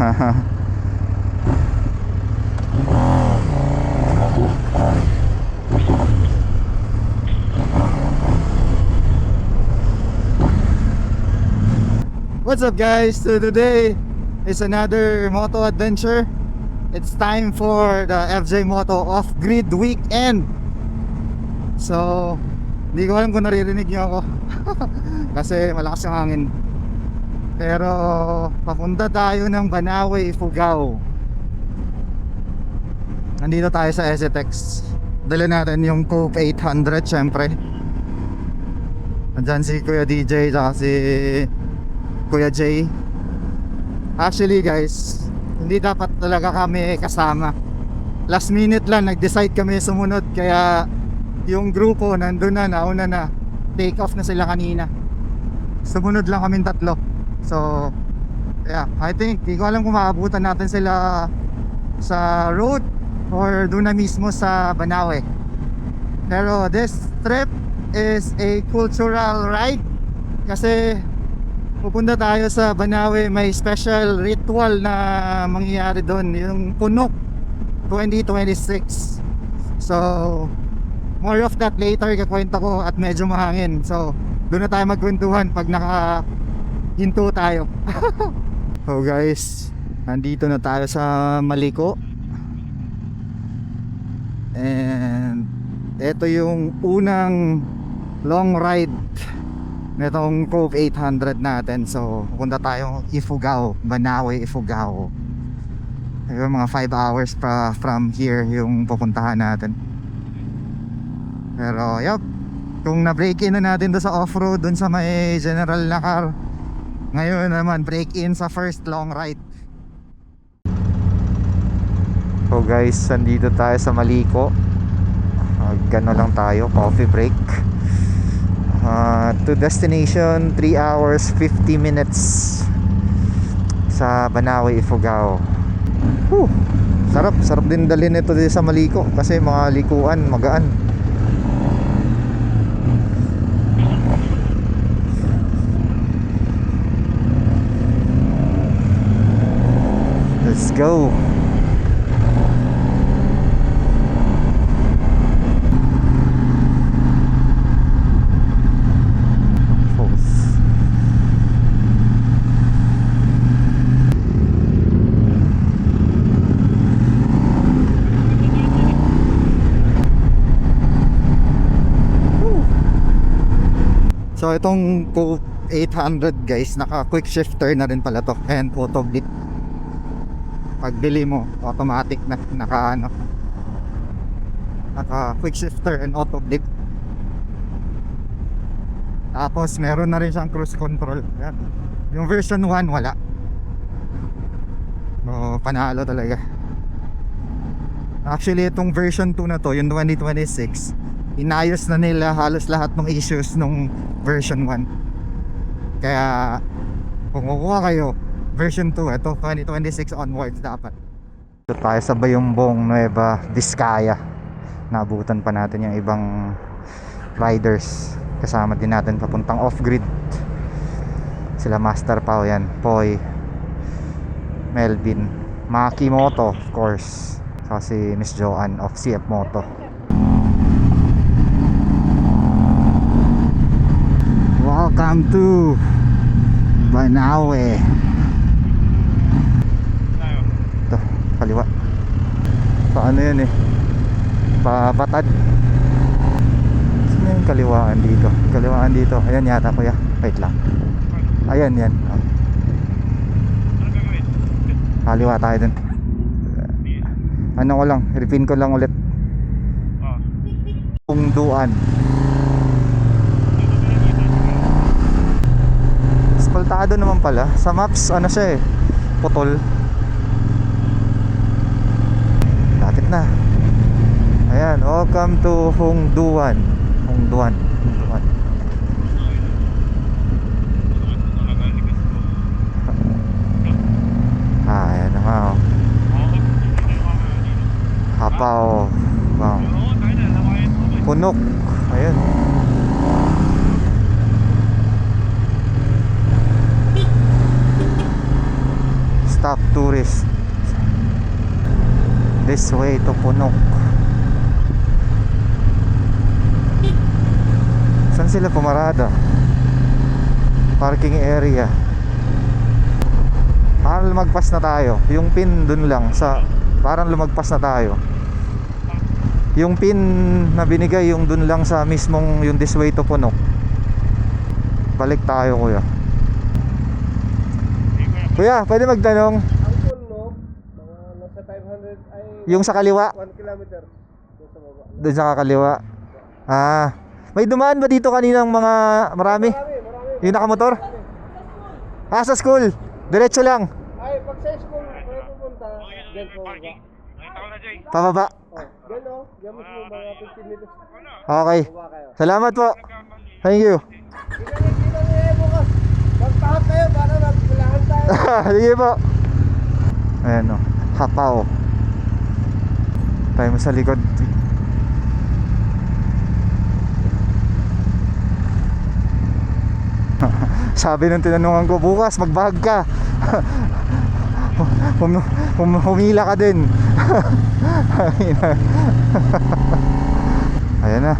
What's up guys? So today is another moto adventure. It's time for the FJ Moto Off-Grid Weekend. So hindi ko alam kung naririnig niyo ako kasi malakas yung hangin. Pero papunta tayo ng Banawe, Ifugao. Nandito tayo sa SFX. Dala natin yung Coupe 800 syempre. Nandyan si Kuya DJ at si Kuya Jay. Actually guys, hindi dapat talaga kami kasama. Last minute lang nag-decide kami sumunod. Kaya yung grupo nandun na, nauna na. Take off na sila kanina. Sumunod lang kaming tatlo. So yeah, I think di ko alam kung maabutan natin sila sa road or doon na mismo sa Banawe. Pero this trip is a cultural ride kasi pupunta tayo sa Banawe. May special ritual na mangyayari doon, yung Punok 2026. So more of that later, kakwento ko at medyo mahangin. So doon na tayo magkwentuhan pag nakahinto tayo. So guys, nandito na tayo sa Maliko. And ito yung unang long ride netong Coupe 800 natin. So pupunta tayo Ifugao, Banawe, Ifugao. Mga 5 hours from here yung pupuntahan natin. Pero yup, kung na-break in na natin doon sa off-road, doon sa may general na car, ngayon naman break in sa first long ride. So guys, nandito tayo sa Maliko. Gano lang tayo, coffee break. To destination 3 hours 50 minutes sa Banawe, Ifugao. Sarap din dalhin ito dito sa Maliko kasi mga likuan magaan. Let's go. So itong Coupe 800 guys, naka quick shifter na rin pala to and auto blip. Pagbili mo automatic na naka quick shifter and auto blip. Tapos meron na rin siyang cruise control. Yan. Yung version 1 wala. No, panalo talaga. Actually itong version 2 na to, yung 2026, inayos na nila halos lahat ng issues nung version 1. Kaya kung kukuha kayo version 2, ito 2026 onwards dapat. Ito tayo sa Bayumbong, Nueva Vizcaya. Naabutan pa natin yung ibang riders. Kasama din natin papuntang off-grid. Sila Master Pao yan, Poy, Melvin, Maki Moto of course, kasi Miss Joanne of CF Moto. Welcome to Banawe. Ito, kaliwa. Paano yun eh? Pabatad. Saan yung kaliwaan dito? Kaliwaan dito. Ayan yata kuya. Wait lang. Ayan yan. Kaliwa tayo dun. Ano ko lang, repeat ko lang ulit. Pungduan. Aspaltado naman pala. Sa maps ano siya eh, putol. Lapit na. Ayan, welcome to Hongduan. Hongduan. Ayan na nga oh. Hapaw. Wow. Punok. Ayan. Stop tourist. This way to Punok. Saan sila pumarada? Parking area. Parang lumagpas na tayo. Yung pin dun lang sa, parang lumagpas na tayo. Yung pin na binigay yung dun lang sa mismong yung this way to Punok. Balik tayo kuya. Kuya, pwede magtanong? Ang Punok, mga nasa 500 ay Yung sa kaliwa? 1 kilometer. Doon sa baba. Doon sa kakaliwa. Ah, may dumaan ba dito kaninang mga marami? Marami. Yung nakamotor? Ah, sa school. Diretso lang. Ay, pag sa school, kaya pupunta, dyan po baba. Pababa. Oh, dyan o. Dyan mo mga 15 minutes. Okay. Baba kayo. Salamat po. Thank you. Tingnan niyo bukas. Magpahap kayo para magpilahan tayo. Sige po. Ayan o. Hapaw. Tayo mo sa likod. Sabi ng tinanungan ko, bukas magbahag ka. Humila ka din. Ayan na.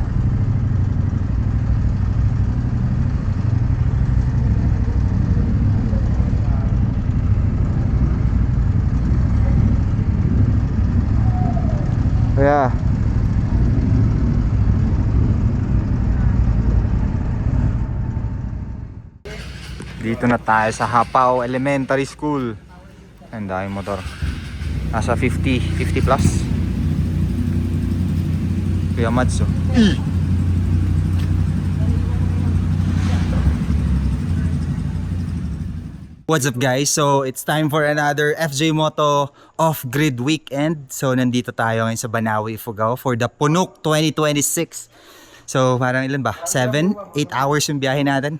Yeah. Dito na tayo sa Hapaw Elementary School. Ang daming motor. Nasa 50 plus. Kuya Mads oh. What's up guys? So it's time for another FJ Moto off-grid weekend. So nandito tayo ngayon sa Banawi, Ifugao for the Punok 2026. So parang ilan ba? 7-8 hours yung biyahe natin.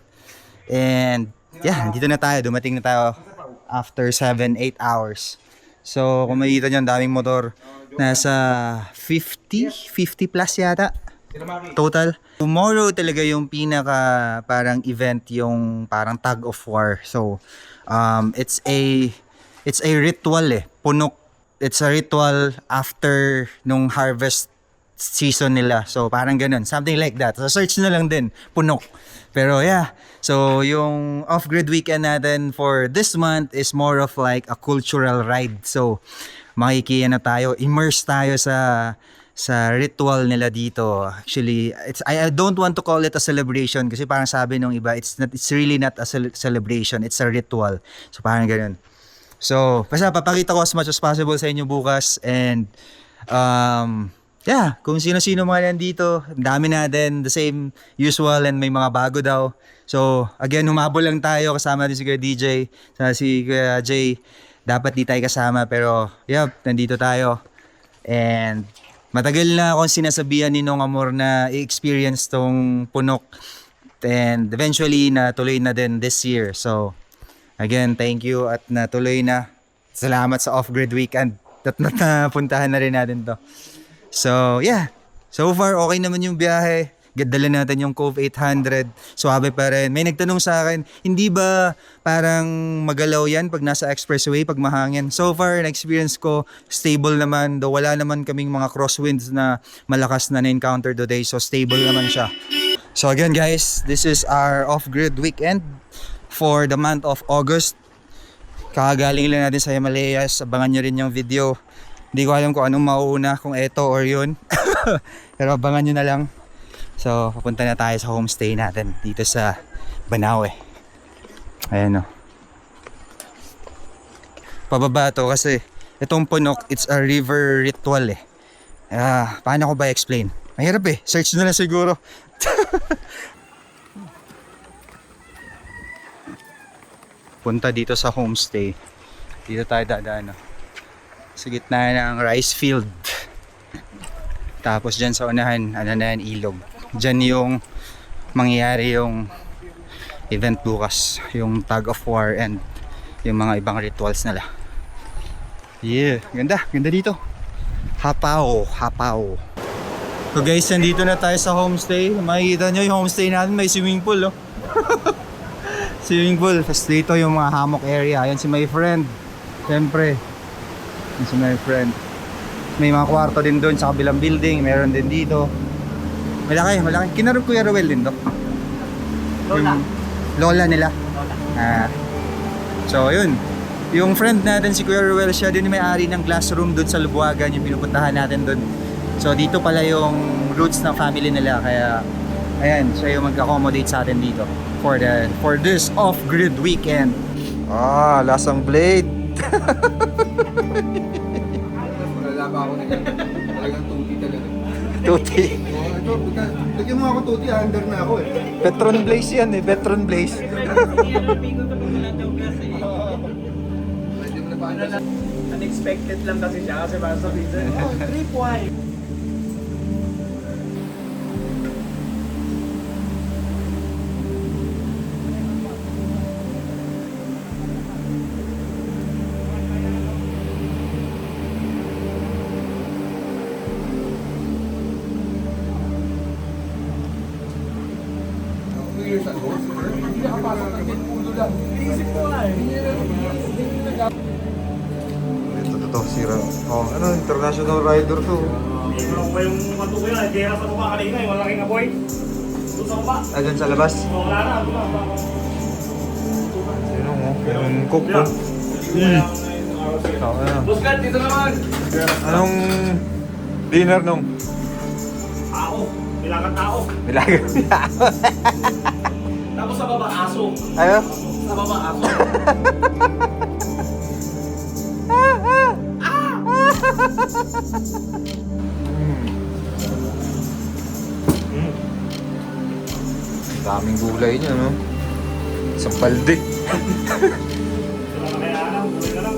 And yeah, dito na tayo. Dumating na tayo after 7-8 hours. So kung makikita nyo, ang daming motor. Nasa 50 plus yata total. Tomorrow talaga yung pinaka parang event, yung parang tug of war. So it's a ritual eh. Punok, it's a ritual after nung harvest season nila. So parang ganun, something like that. So search na lang din, Punok. Pero yeah, so yung off-grid weekend natin for this month is more of like a cultural ride. So makikiya na tayo, immerse tayo sa ritual nila dito. Actually, I don't want to call it a celebration kasi parang sabi nung iba, it's really not a celebration, it's a ritual. So parang ganun. So, basta papakita ko as much as possible sa inyo bukas, and yeah, kung sino-sino mga nandito, ang dami natin, the same usual, and may mga bago daw. So, again, humabol lang tayo, kasama din si Kuya DJ, si Kuya Jay. Dapat di tayo kasama, pero yeah, nandito tayo. And matagal na akong sinasabihan ni Nong Amor na i-experience tong Punok. And eventually, natuloy na din this year. So, again, thank you at natuloy na. Salamat sa off-grid weekend at napuntahan na rin natin to. So, yeah. So far, okay naman yung biyahe. Dala natin yung Cove 800. Suwabe pa rin. May nagtanong sa akin, hindi ba parang magalaw yan pag nasa expressway, pag mahangin? So far, na-experience ko, stable naman. Though wala naman kaming mga crosswinds na malakas na na-encounter today. So, stable naman siya. So again guys, this is our off-grid weekend for the month of August. Kakagaling lang natin sa Himalayas. Abangan nyo rin yung video. Hindi ko alam kung anong mauuna, kung eto or yun. Pero abangan nyo na lang. So, papunta na tayo sa homestay natin dito sa Banawi. Ayan o. Pababa to kasi itong Punok, it's a river ritual eh. Paano ko ba explain? Mahirap eh. Search na lang siguro. Punta dito sa homestay. Dito tayo dadaan. Sa gitna ng rice field. Tapos dyan sa unahan, ano na yan, ilog. Dyan yung mangyayari yung event bukas. Yung tug of war and yung mga ibang rituals nila. Yeah, ganda. Ganda dito. Hapaw. So guys, nandito na tayo sa homestay. Makikita nyo yung homestay natin, may swimming pool. Swimming pool. Tapos dito yung mga hammock area. Ayan si my friend. Siyempre, yun si my friend. May mga kwarto din doon sa kabilang building, meron din dito. Malaki, malaki. Kinarog Kuya Ruel din to. Lola. Yung lola nila. So yun, yung friend natin si Kuya Ruel, siya din yung may-ari ng classroom doon sa Lubuagan, yung pinupuntahan natin doon. So dito pala yung roots ng family nila, kaya ayan, siya yung mag-accommodate sa atin dito for this off-grid weekend. Lasang blade. Wala pa ako na talagang tuti talaga. Tuti. Ito, lagyan mo ako tuti, under na ako eh. Petron Blaze yan eh, Petron Blaze. Unexpected lang kasi siya kasi para sa pizza. Oh, trip wine. Hindi nakapasok ng ulo lang. Iisip ko nga eh. Ito, sira. Ano, international rider to. Ano ba yung matukoy na? Gera sa baba kanina, yung malaking apoy. Doon sa baba. Dyan sa labas. Wala na, doon na. Ano mo? Yung cook ko. Buskat, dito naman! Anong dinner nung? Tao. Nilagang tao. Nilagang niya. Tapos sa baba, aso. Ano? Sa baba, aso. Daming gulay niya, no? Isang balde. Wala na kaya alam, buhay na lang.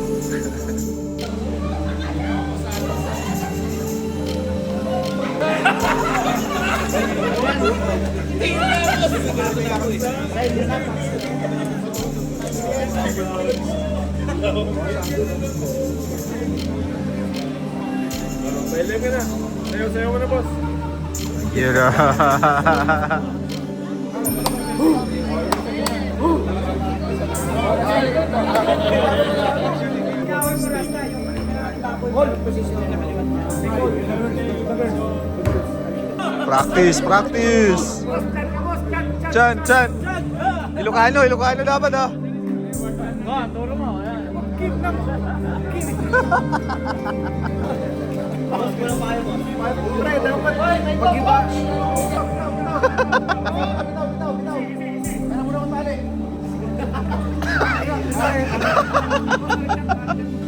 Pwede ka na. Sayo-sayo mo na, boss. Yeah. Practice, practice. Chan, Chan. Ilocano dapat ah. Turo mo. Ayan. Keep na mo. Tapos ko na payo mo. Pre, dapat mag-iba. Bitaw. Kaya mo na akong tali.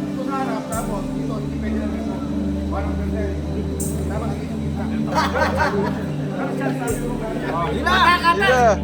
Ito sa harap, tapos dito, hindi pwede na dito. Parang ganda. Dapat Yeah.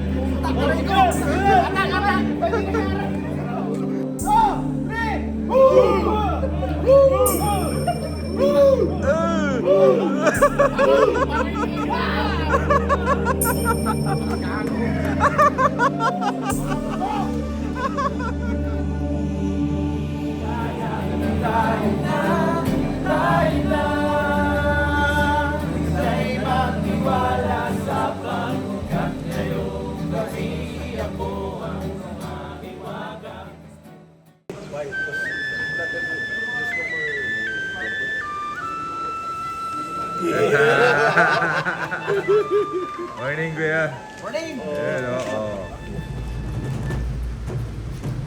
Morning, kuya. Morning! Ayan, oo.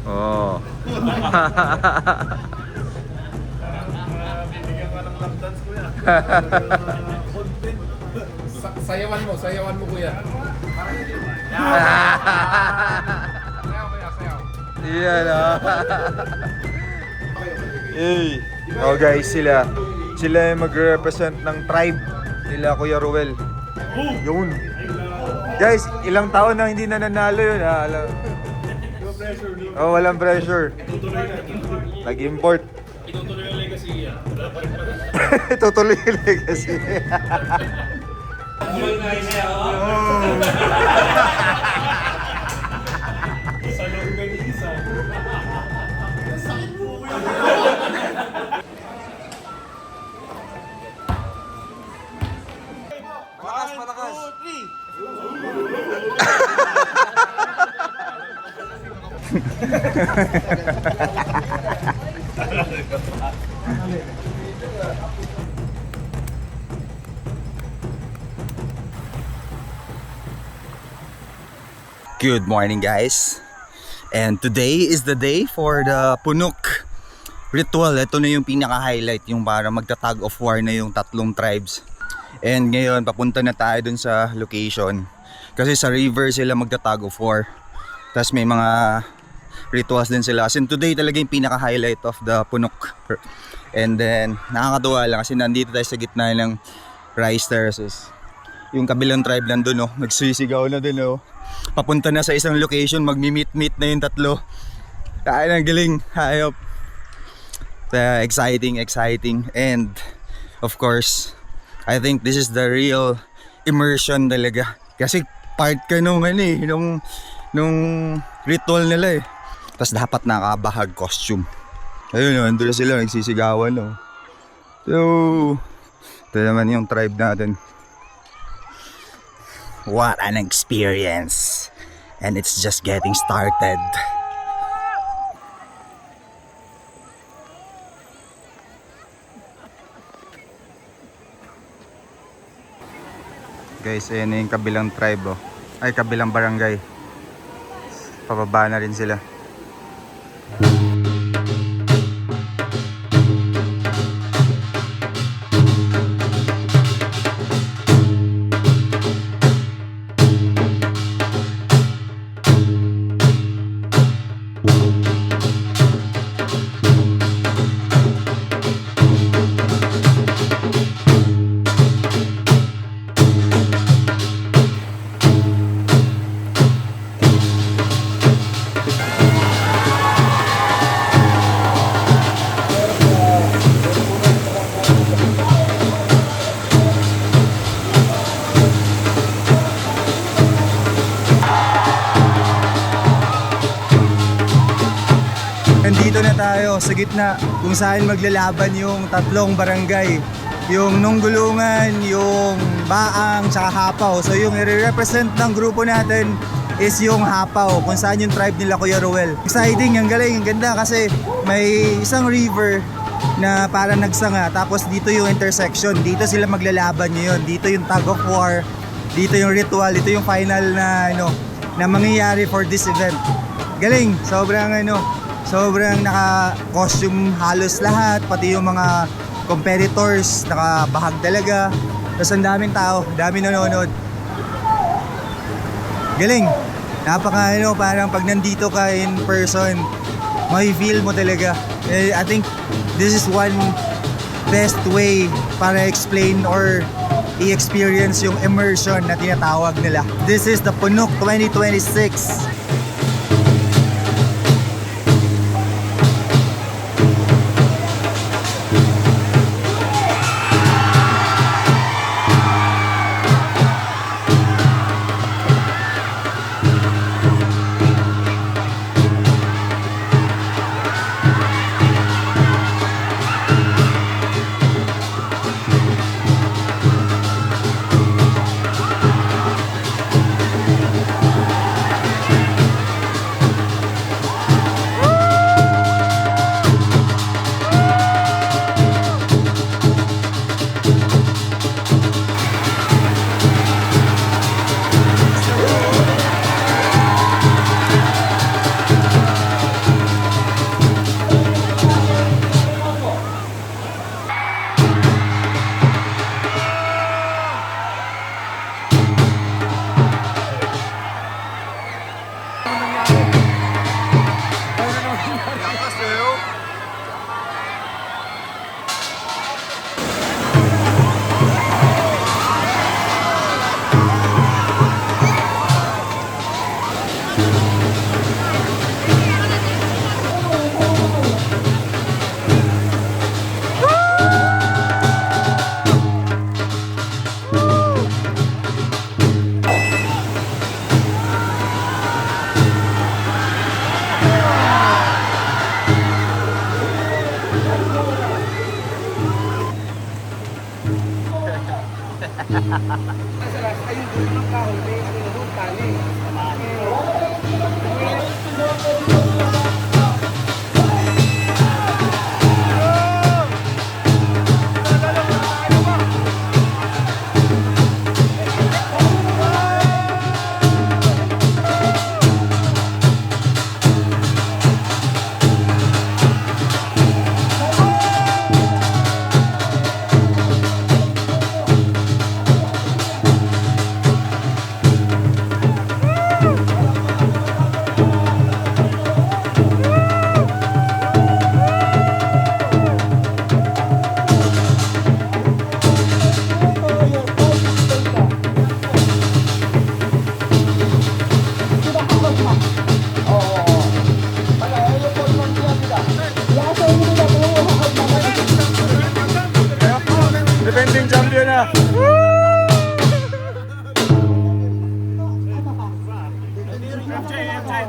Oh. Bibigyan ka ng lap dance, kuya. Sayawan mo, kuya. Iyan, oh. Hey. Oh guys, sila yung mag-represent ng tribe nila Kuya Ruel. Yun. Guys, ilang taon na hindi na nanalo yun, ha? Oh, walang pressure. Nag-import. Itutuloy yung legacy yan. Tutuloy yung legacy. Buhay na siya. Sa longganisa. Sakit po kuya. Patakas. Good morning, guys. And today is the day for the Punok ritual. Ito na yung pinaka-highlight, yung para magta-tug of war na yung tatlong tribes. And ngayon, papunta na tayo dun sa location. Kasi sa river sila magta-tug of war. Tapos may mga rituals din sila. As in, today talaga yung pinaka-highlight of the Punok. And then, nakakatuwa lang kasi nandito tayo sa gitna ng rice terraces. Yung kabilang tribe nandun, oh, nagsisigaw na din, oh. Papunta na sa isang location, magmi-meet-meet na yung tatlo. Kaya ng galing, hayop. Exciting. And of course, I think this is the real immersion talaga. Kasi part ka nung ritual nila eh. Tapos dapat nakabahag costume. Ayun, andun na sila, nagsisigawan, oh. So, ito naman yung tribe natin. What an experience! And it's just getting started. Guys, ayan na yung kabilang tribe, oh. Ay, kabilang barangay. Pababa na rin sila. Nandito na tayo sa gitna kung saan maglalaban yung tatlong barangay. Yung Nunggulungan, yung Baang, tsaka Hapaw. So yung i-represent ng grupo natin is yung Hapaw, kung saan yung tribe nila Kuya Ruel. Exciting, ang galing, ang ganda kasi may isang river na parang nagsanga. Tapos dito yung intersection, dito sila maglalaban ngayon. Dito yung tug of war, dito yung ritual, dito yung final na na mangyayari for this event. Galing, sobrang naka-costume halos lahat, pati yung mga competitors, nakabahag talaga. Tapos ang daming tao, daming nanonood. Galing! Parang pag nandito ka in person, may feel mo talaga. I think this is one best way para explain or i-experience yung immersion na tinatawag nila. This is the Punok 2026.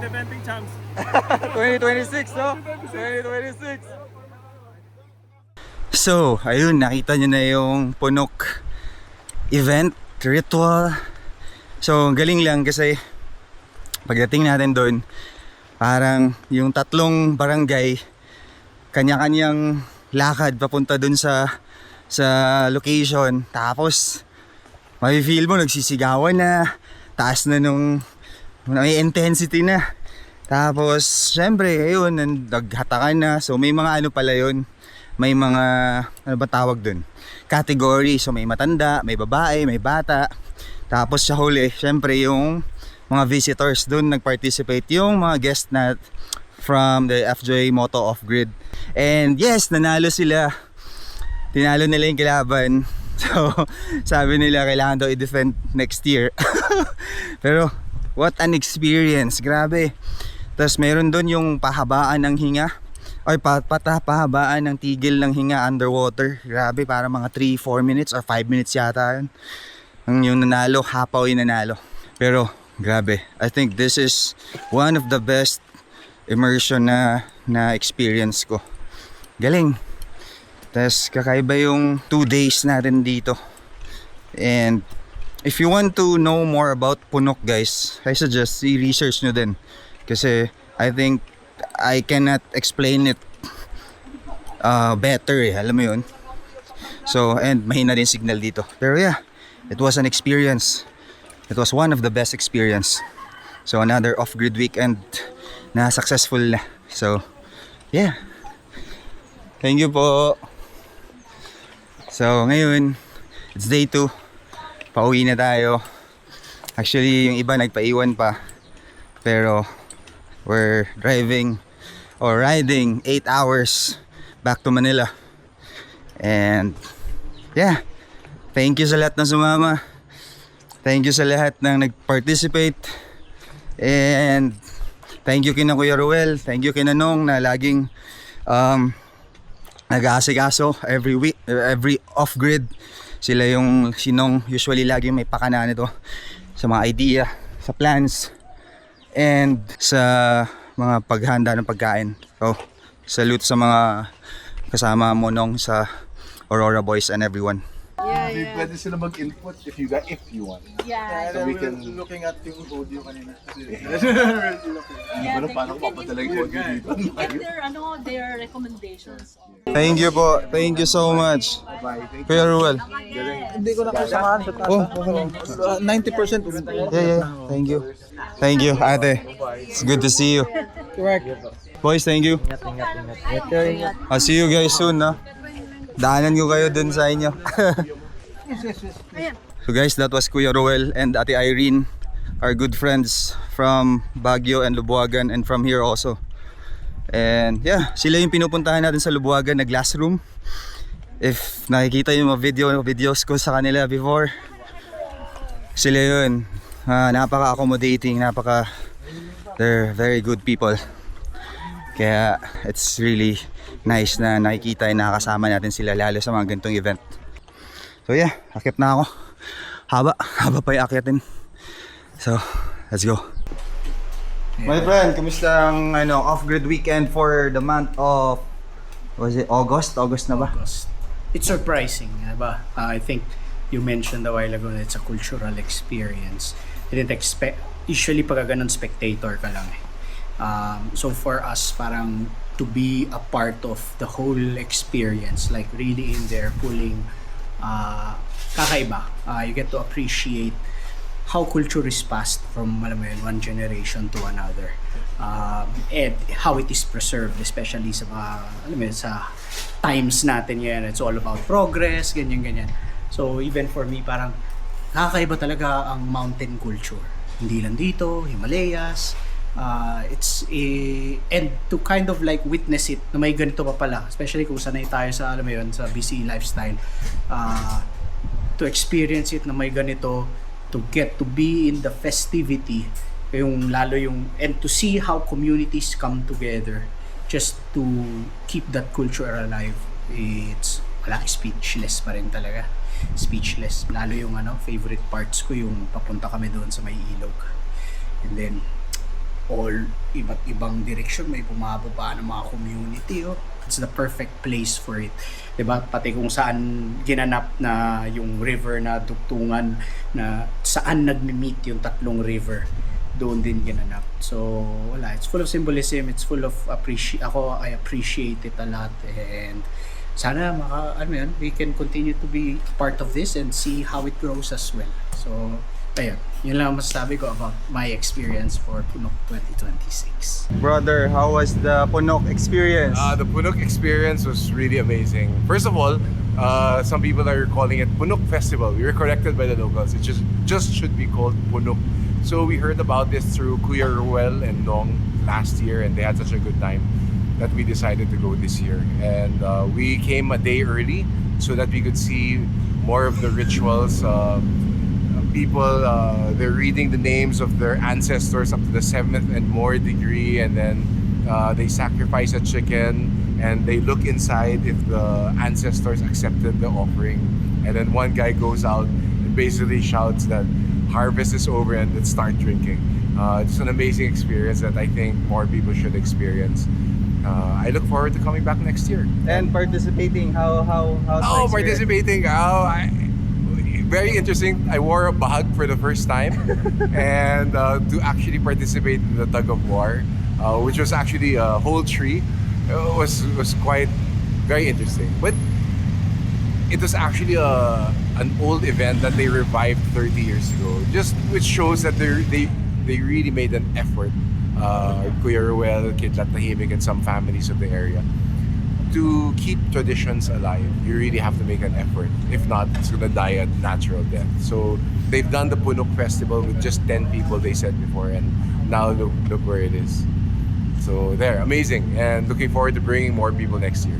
defending champs. 2026, no? 2026. So, ayun, nakita nyo na yung Punok event, ritual. So, galing lang kasi pagdating natin doon, parang yung tatlong barangay, kanya-kanyang lakad papunta doon sa location. Tapos, may feel mo, nagsisigawan na, taas na nung may intensity na. Tapos, syempre, ayun, naghatakan na. So, may mga ano pala yun. May mga, ano ba tawag dun? Category. So, may matanda, may babae, may bata. Tapos, sa huli, syempre, yung mga visitors dun nag-participate. Yung mga guest na from the FJ Moto Off-Grid. And yes, nanalo sila. Tinalo nila yung kilaban. So, sabi nila, kailangan daw i-defend next year. Pero, what an experience. Grabe. Tapos, meron dun yung pahabaan ng hinga. Ay, pahabaan ng tigil ng hinga underwater. Grabe, para mga 3-4 minutes or 5 minutes yata yun. Ang yung nanalo, hapaw yung nanalo. Pero, grabe. I think this is one of the best immersion na experience ko. Galing. Tapos, kakaiba yung 2 days natin dito. And, if you want to know more about Punok, guys, I suggest i-research nyo din. Kasi, I think, I cannot explain it better alam mo yun. So, and mahina din signal dito. Pero yeah, it was an experience. It was one of the best experience. So, another off-grid weekend na successful na. So, yeah. Thank you po. So, ngayon, it's day 2. Pauwi na tayo. Actually, yung iba nagpaiwan pa. Pero, we're driving or riding 8 hours back to Manila. And yeah, thank you sa lahat ng sumama. Thank you sa lahat ng nag-participate. And thank you kina Kuya Ruel. Thank you kina Nong na laging nag-aasikaso every week, every off-grid. Sila yung sinong usually laging may pakana nito sa mga idea, sa plans, and sa mga paghanda ng pagkain. So, salute sa mga kasama mo nung sa Aurora Boys and everyone. Pwede sila mag-input if you want. Yeah. So we can looking at yung audio kanina. Ano paano ko papadala yung audio dito? And their recommendations. Thank you po. Thank you so much. Kuya Ruel. Hindi ko na kasamahan sa taas. Oh, okay. 90%. Yeah. Thank you. Thank you, ate. It's good to see you. Boys, thank you. I'll see you guys soon, no? Daanan ko kayo dun sa inyo. So guys, that was Kuya Roel and Ate Irene, our good friends from Baguio and Lubuagan and from here also. And yeah, sila yung pinupuntahan natin sa Lubuagan na glass room. If nakikita yung mga videos ko sa kanila before, sila yun. Napaka-accommodating, they're very good people. Kaya it's really nice na nakikita yung nakakasama natin sila lalo sa mga ganitong event. So yeah, akit na ako. Haba pa yung akyatin. So, let's go. My friend, kumusta ang off-grid weekend for the month of, was it August? August na ba? August. It's surprising, diba? I think you mentioned a while ago that it's a cultural experience. I didn't expect, usually pag ganun spectator ka lang eh. So for us, parang to be a part of the whole experience, like really in there, pulling, kakaiba. You get to appreciate how culture is passed from one generation to another, and how it is preserved, especially sa sa times natin yan. It's all about progress, ganyan. So even for me, parang kakaiba talaga ang mountain culture. Hindi lang dito, Himalayas. And to kind of like witness it na may ganito pa pala, especially kung sanay tayo sa sa busy lifestyle, to experience it na may ganito, to get to be in the festivity, and to see how communities come together just to keep that culture alive. It's speechless pa rin talaga. Speechless. Lalo yung favorite parts ko yung papunta kami doon sa may ilog. And then all iba't ibang direksyon, may bumababa ng mga community. Oh. It's the perfect place for it. 'Di ba? Pati kung saan ginanap na yung river na dugtungan, na saan nagmi-meet yung tatlong river, doon din ginanap. So, wala. It's full of symbolism. It's full of I appreciate it a lot. And sana we can continue to be part of this and see how it grows as well. So, ayun. Yun lang ang masasabi ko about my experience for Punok 2026. Brother, how was the Punok experience? The Punok experience was really amazing. First of all, some people are calling it Punok Festival. We were corrected by the locals. It just should be called Punok. So we heard about this through Kuya Ruel and Nong last year, and they had such a good time that we decided to go this year. And we came a day early so that we could see more of the rituals. People, they're reading the names of their ancestors up to the 7th and more degree, and then they sacrifice a chicken and they look inside if the ancestors accepted the offering. And then one guy goes out and basically shouts that harvest is over and let's start drinking. It's an amazing experience that I think more people should experience. I look forward to coming back next year. And participating, how's the experience? Participating! Very interesting. I wore a bahag for the first time, and to actually participate in the tug of war, which was actually a whole tree, was quite very interesting. But it was actually an old event that they revived 30 years ago, which shows that they really made an effort. Kuya Ruel, Kidlat Tahimik, and some families of the area, to keep traditions alive. You really have to make an effort. If not, it's gonna die a natural death. So they've done the Punok Festival with just 10 people, they said before, and now look where it is. So there, amazing, and looking forward to bringing more people next year.